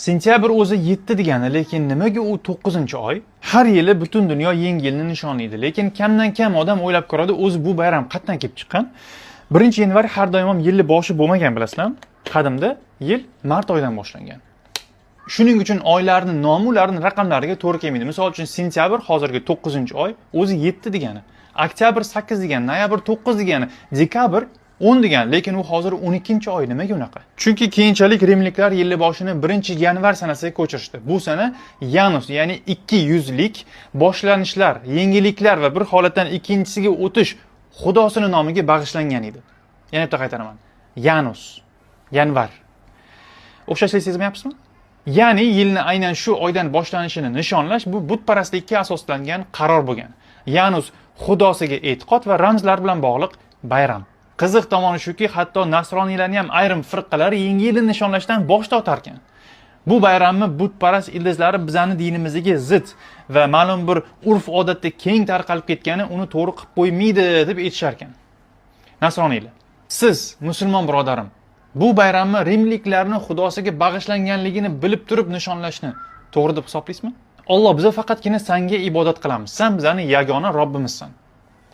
Sentyabr o'zi 7 degani, lekin nimaga u 9-oy? Har yili butun dunyo yangi yilni nishonlaydi, lekin kamdan kam odam o'ylab ko'radi, o'zi bu bayram qatdan kelib chiqqan? 1-yanvar har doim yilning boshi bo'lmagan, bilasizlarmi? Qadimda yil mart oyidan boshlangan. Shuning uchun oylarning nomi ularning raqamlariga to'g'ri kelmaydi. Misol uchun sentyabr hozirgi 9-oy, o'zi 7 degani. Oktyabr 8 degani, noyabr 9 degani, dekabr 10 degan, lekin u hozir 12-oy. Nimaga unaqa? Chunki keyinchalik rimliklar yilni boshini 1-yanvar sanasiga ko'chirishdi. Bu sana Yanus, ya'ni 200lik boshlanishlar, yangiliklar va bir holatdan ikkinchisiga o'tish xudosining nomiga bag'ishlangan edi. Yana bitta qaytaraman. Yanus, yanvar. O'xshashlik sezmayapsizmi? Ya'ni yilni aynan shu oydan boshlanishini nishonlash bu butparastlikka asoslangan qaror bo'lgan. Yanus xudosiga e'tiqod va ramzlar bilan bog'liq bayram. Qiziq tomoni shuki, hatto nasroniylarning ham ayrim firqalari yangi yilni nishonlashdan bosh tortarkan. Bu bayramni butparast ildizlari bizani dinimizga zid va ma'lum bir urf-odatda keng tarqalib ketgani uni to'g'ri qilib qo'ymaydi deb aytishar ekan. Nasroniylar, siz musulmon birodarim, bu bayramni rimliklarning xudosiga bag'ishlanganligini bilib turib nishonlashni to'g'ri deb hisoblaysizmi? Alloh, biz faqatgina senga ibodat qilamiz. Sen bizani yagona Robbimizsan.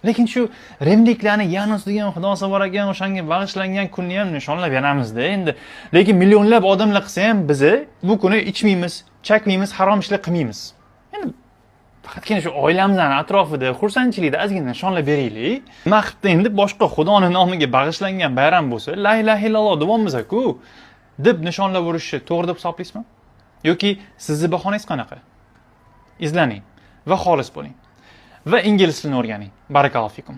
Lekin shu rimliklarni Yanus degan xudosi bor ekan, o'shanga bag'ishlangan kunni ham nishonlab beramiz-da endi. Lekin millionlab odamlar qilsa ham biz bu kuni ichmaymiz, chakmaymiz, harom ishlar qilmaymiz. Endi faqatgina shu oilamizning atrofida xursandchilikda ozgina nishonlab beraylik. Nima qilibdi endi boshqa xudoning nomiga bag'ishlangan bayram bo'lsa, la ilaha illalloh deyapmiz-ku deb nishonlab urishni to'g'ri deb hisoblaysizmi? Yoki sizning bahonangiz qanaqa? Izlaning va xolis bo'ling. Va ingliz tilini o'rganing. Barakallohu fikum.